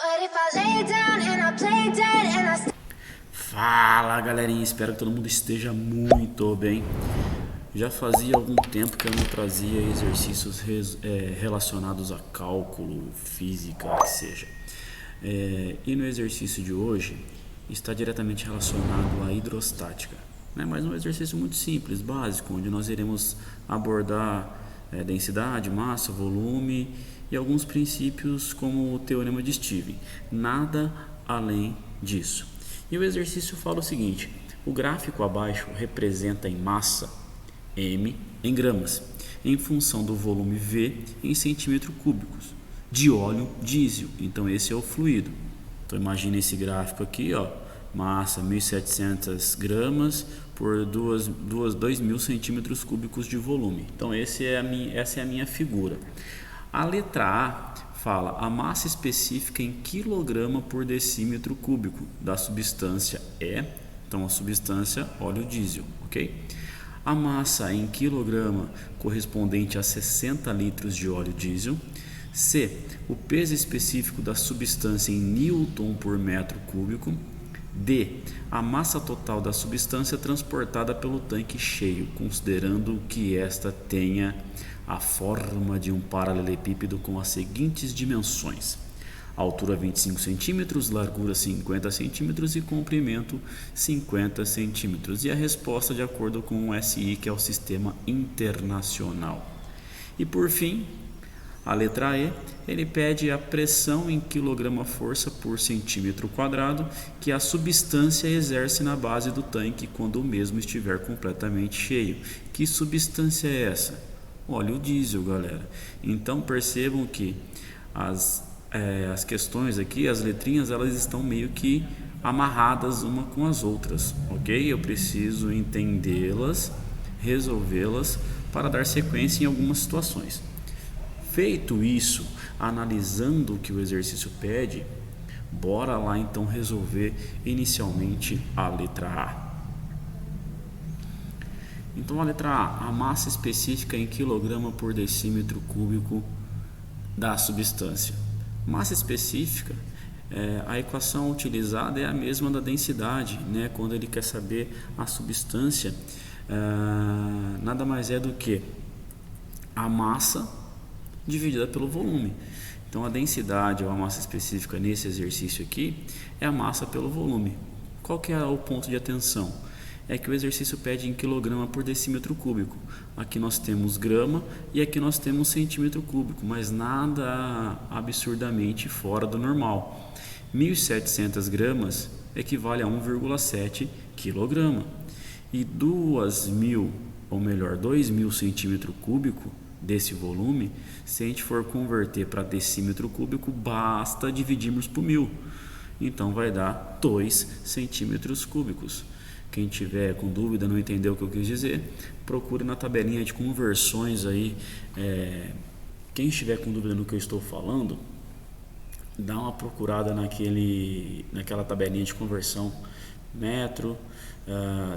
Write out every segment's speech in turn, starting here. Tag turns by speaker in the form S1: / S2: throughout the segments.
S1: But if I lay down and I play dead and I
S2: Fala galerinha, espero que todo mundo esteja muito bem. Já fazia algum tempo que eu não trazia exercícios relacionados a cálculo, física, que seja. E no exercício de hoje está diretamente relacionado à hidrostática, né? Mas um exercício muito simples, básico, onde nós iremos abordar densidade, massa, volume e alguns princípios como o teorema de Stevens. Nada além disso. E o exercício fala o seguinte: o gráfico abaixo representa em massa M em gramas, em função do volume V em centímetros cúbicos de óleo diesel. Então esse é o fluido. Então imagine esse gráfico aqui, ó, massa 1.700 gramas por 2.000 centímetros cúbicos de volume. Então essa é a minha figura. A letra A fala a massa específica em quilograma por decímetro cúbico da substância E, então a substância óleo diesel, ok? A massa em quilograma correspondente a 60 litros de óleo diesel. C, o peso específico da substância em newton por metro cúbico. D, a massa total da substância transportada pelo tanque cheio, considerando que esta tenha a forma de um paralelepípedo com as seguintes dimensões: altura 25 centímetros, largura 50 centímetros e comprimento 50 centímetros. E a resposta de acordo com o SI, que é o Sistema Internacional. E por fim, a letra E, ele pede a pressão em quilograma-força por centímetro quadrado que a substância exerce na base do tanque quando o mesmo estiver completamente cheio. Que substância é essa? Óleo diesel, galera. Então percebam que as questões aqui, as letrinhas, elas estão meio que amarradas uma com as outras, ok? Eu preciso entendê-las, resolvê-las para dar sequência em algumas situações. Feito isso, analisando o que o exercício pede, bora lá então resolver inicialmente a letra A. Então a letra A, a massa específica em quilograma por decímetro cúbico da substância. Massa específica, a equação utilizada é a mesma da densidade, né? Quando ele quer saber a substância, nada mais é do que a massa dividida pelo volume. Então a densidade ou a massa específica nesse exercício aqui é a massa pelo volume. Qual que é o ponto de atenção? É que o exercício pede em quilograma por decímetro cúbico. Aqui nós temos grama e aqui nós temos centímetro cúbico, mas nada absurdamente fora do normal. 1.700 gramas equivale a 1,7 quilograma. E 2.000 centímetro cúbico desse volume, se a gente for converter para decímetro cúbico, basta dividirmos por 1.000. Então vai dar 2 centímetros cúbicos. Quem tiver com dúvida, não entendeu o que eu quis dizer, procure na tabelinha de conversões aí. Quem estiver com dúvida no que eu estou falando, dá uma procurada naquela tabelinha de conversão: metro,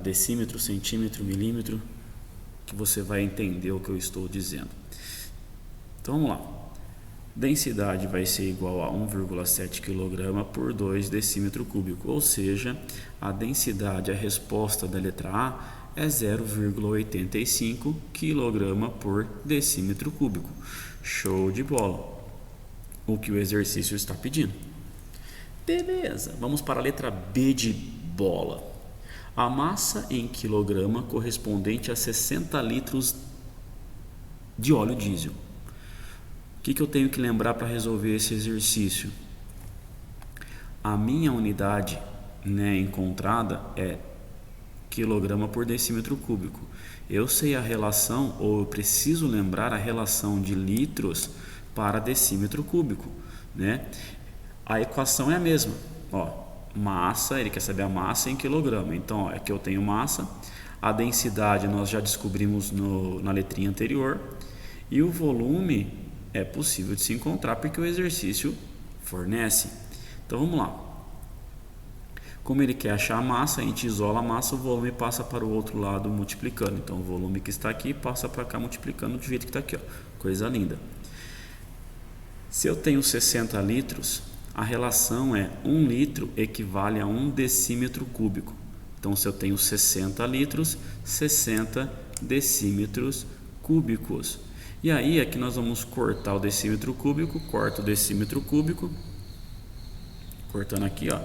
S2: decímetro, centímetro, milímetro, que você vai entender o que eu estou dizendo. Então vamos lá. Densidade vai ser igual a 1,7 kg por 2 decímetro cúbico, ou seja, a densidade, a resposta da letra A é 0,85 kg por decímetro cúbico. Show de bola! O que o exercício está pedindo. Beleza, vamos para a letra B de bola. A massa em quilograma correspondente a 60 litros de óleo diesel. O que eu tenho que lembrar para resolver esse exercício? A minha unidade, encontrada é quilograma por decímetro cúbico. Eu sei a relação, ou eu preciso lembrar a relação de litros para decímetro cúbico, né? A equação é a mesma. Massa, ele quer saber a massa em quilograma. Então, aqui eu tenho massa, a densidade nós já descobrimos na letrinha anterior, e o volume é possível de se encontrar porque o exercício fornece. Então vamos lá. Como ele quer achar a massa, a gente isola a massa, o volume passa para o outro lado multiplicando. Então o volume que está aqui passa para cá multiplicando do jeito que está aqui, ó. Coisa linda. Se eu tenho 60 litros, a relação é 1 litro equivale a 1 decímetro cúbico. Então, se eu tenho 60 litros, 60 decímetros cúbicos. E aí, aqui nós vamos cortar o decímetro cúbico, corta o decímetro cúbico, cortando aqui, ó.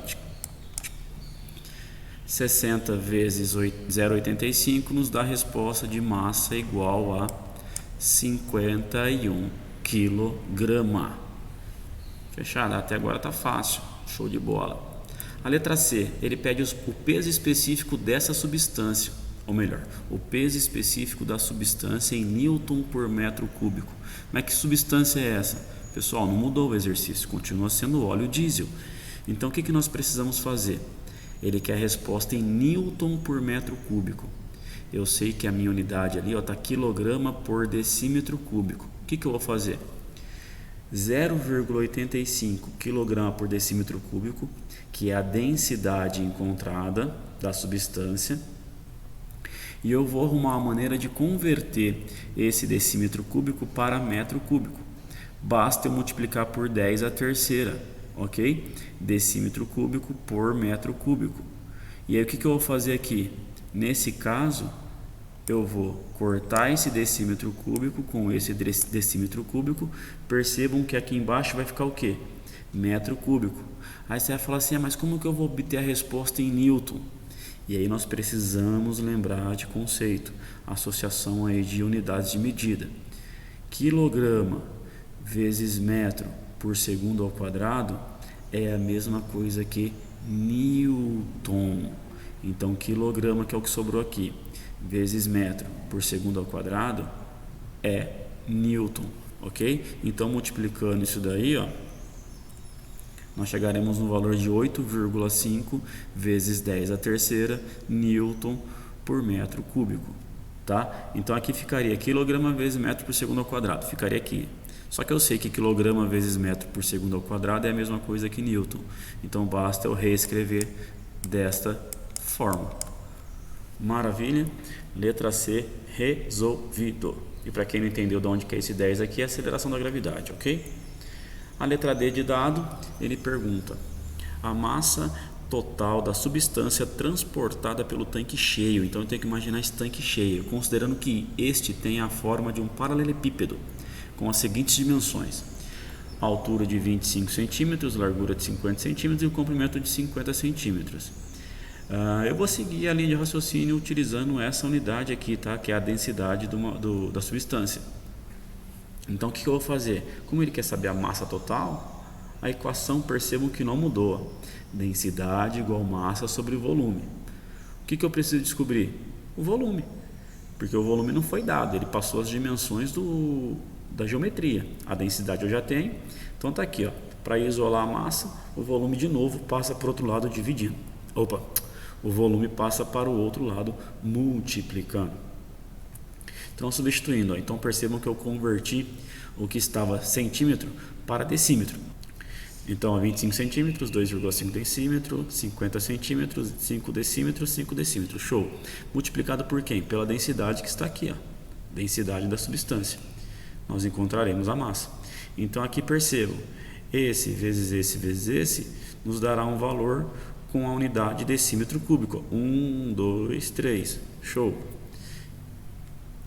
S2: 60 vezes 0,85 nos dá a resposta de massa igual a 51 kg. Fechado? Até agora tá fácil, show de bola. A letra C, ele pede o peso específico dessa substância, ou melhor, o peso específico da substância em Newton por metro cúbico. Mas que substância é essa? Pessoal, não mudou o exercício, continua sendo óleo diesel. Então o que nós precisamos fazer? Ele quer a resposta em Newton por metro cúbico. Eu sei que a minha unidade ali está quilograma por decímetro cúbico. O que eu vou fazer? 0,85 kg por decímetro cúbico, que é a densidade encontrada da substância. E eu vou arrumar uma maneira de converter esse decímetro cúbico para metro cúbico. Basta eu multiplicar por 10 a terceira, ok? Decímetro cúbico por metro cúbico. E aí o que eu vou fazer aqui? Nesse caso, eu vou cortar esse decímetro cúbico com esse decímetro cúbico. Percebam que aqui embaixo vai ficar o quê? Metro cúbico. Aí você vai falar assim, mas como que eu vou obter a resposta em Newton? E aí nós precisamos lembrar de conceito, associação aí de unidades de medida. Quilograma vezes metro por segundo ao quadrado é a mesma coisa que Newton. Então, quilograma, que é o que sobrou aqui, vezes metro por segundo ao quadrado é Newton, ok? Então, multiplicando isso daí, ó, nós chegaremos no valor de 8,5 vezes 10 a terceira Newton por metro cúbico, tá? Então, aqui ficaria quilograma vezes metro por segundo ao quadrado, ficaria aqui. Só que eu sei que quilograma vezes metro por segundo ao quadrado é a mesma coisa que Newton. Então, basta eu reescrever desta forma. Maravilha? Letra C, resolvido. E para quem não entendeu de onde que é esse 10 aqui, é a aceleração da gravidade, ok? A letra D de dado, ele pergunta a massa total da substância transportada pelo tanque cheio. Então eu tenho que imaginar esse tanque cheio, considerando que este tem a forma de um paralelepípedo, com as seguintes dimensões: altura de 25 centímetros, largura de 50 centímetros e o comprimento de 50 centímetros. Eu vou seguir a linha de raciocínio utilizando essa unidade aqui, tá? Que é a densidade da substância. Então o que eu vou fazer? Como ele quer saber a massa total, a equação, percebam que não mudou. Densidade igual massa sobre volume. O que eu preciso descobrir? O volume, porque o volume não foi dado, ele passou as dimensões da geometria. A densidade eu já tenho, então está aqui, para isolar a massa, o volume de novo passa para o outro lado dividindo. O volume passa para o outro lado multiplicando. Então, substituindo, então percebam que eu converti o que estava centímetro para decímetro. Então, 25 centímetros, 2,5 decímetro, 50 centímetros, 5 decímetros, 5 decímetros. Show! Multiplicado por quem? Pela densidade que está aqui, densidade da substância. Nós encontraremos a massa. Então, aqui percebam, esse vezes esse vezes esse nos dará um valor com a unidade de decímetro cúbico. 1, 2, 3. Show!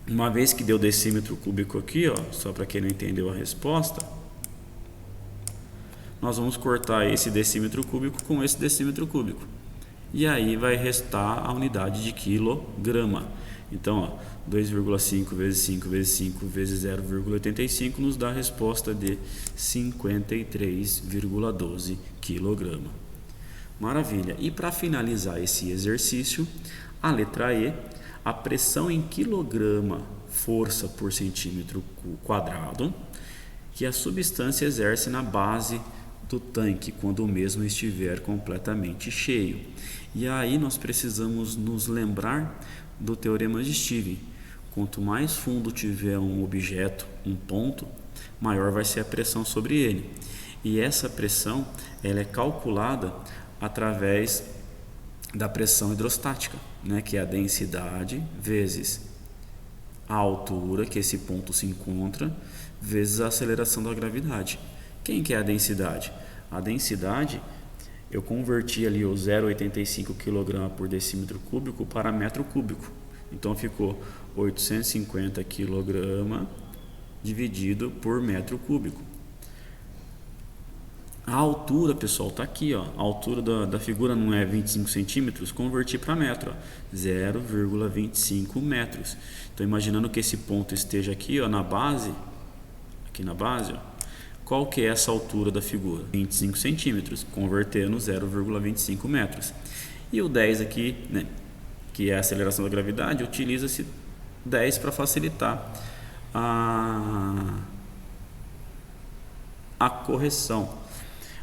S2: Uma vez que deu decímetro cúbico aqui, só para quem não entendeu a resposta, nós vamos cortar esse decímetro cúbico com esse decímetro cúbico. E aí vai restar a unidade de quilograma. Então, 2,5 vezes 5 vezes 5 vezes 0,85 nos dá a resposta de 53,12 kg. Maravilha. E para finalizar esse exercício, a letra E, a pressão em quilograma força por centímetro quadrado que a substância exerce na base do tanque quando o mesmo estiver completamente cheio. E aí nós precisamos nos lembrar do teorema de Stevens. Quanto mais fundo tiver um objeto, um ponto, maior vai ser a pressão sobre ele. E essa pressão, ela é calculada através da pressão hidrostática, que é a densidade vezes a altura que esse ponto se encontra, vezes a aceleração da gravidade. Quem que é a densidade? a densidade, eu converti ali o 0,85 kg por decímetro cúbico para metro cúbico. Então ficou 850 kg dividido por metro cúbico. A altura, pessoal, está aqui, ó. A altura da figura não é 25 centímetros, converti para metro, 0,25 metros. Então, imaginando que esse ponto esteja aqui, ó, na base, ó, qual que é essa altura da figura? 25 centímetros, convertendo 0,25 metros. E o 10 aqui, né, que é a aceleração da gravidade, utiliza-se 10 para facilitar a correção.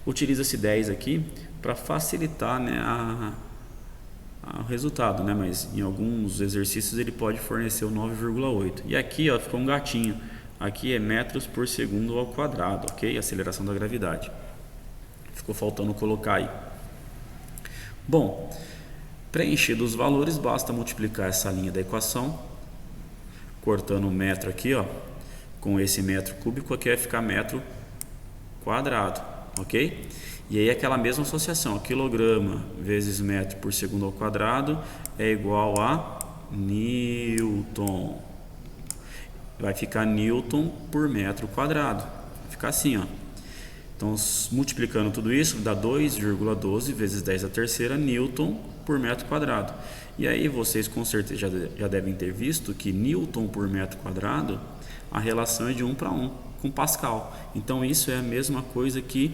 S2: Utiliza-se 10 aqui para facilitar, né, o resultado, né, mas em alguns exercícios ele pode fornecer o 9,8. E aqui, ó, ficou um gatinho. Aqui é metros por segundo ao quadrado, ok? Aceleração da gravidade. Ficou faltando colocar aí. Bom, preenchidos os valores, basta multiplicar essa linha da equação, cortando o metro aqui, ó, com esse metro cúbico, aqui vai ficar metro quadrado, ok? E aí aquela mesma associação, quilograma vezes metro por segundo ao quadrado é igual a Newton. Vai ficar Newton por metro quadrado. Vai ficar assim, ó. Então, multiplicando tudo isso, dá 2,12 vezes 10 a terceira Newton por metro quadrado. E aí vocês com certeza já devem ter visto que Newton por metro quadrado, a relação é de 1 para 1 com Pascal. Então, isso é a mesma coisa que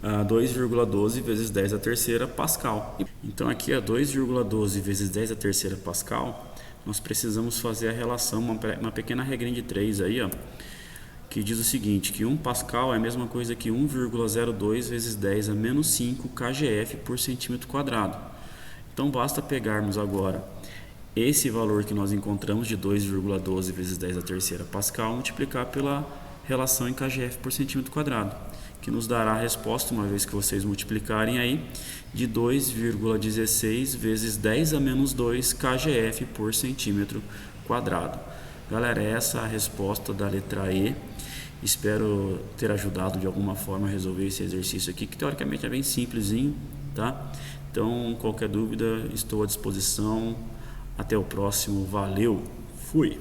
S2: 2,12 vezes 10 a terceira Pascal. Então, aqui é 2,12 vezes 10 a terceira Pascal. Nós precisamos fazer a relação, uma pequena regrinha de 3 aí, ó, que diz o seguinte, que 1 Pascal é a mesma coisa que 1,02 vezes 10 a menos 5 kgf por centímetro quadrado. Então basta pegarmos agora esse valor que nós encontramos de 2,12 vezes 10 a terceira Pascal, multiplicar pela relação em kgf por centímetro quadrado, que nos dará a resposta, uma vez que vocês multiplicarem aí, de 2,16 vezes 10 a menos 2 kgf por centímetro quadrado. Galera, essa é a resposta da letra E. Espero ter ajudado de alguma forma a resolver esse exercício aqui, que teoricamente é bem simplesinho, tá? Então, qualquer dúvida, estou à disposição. Até o próximo. Valeu! Fui!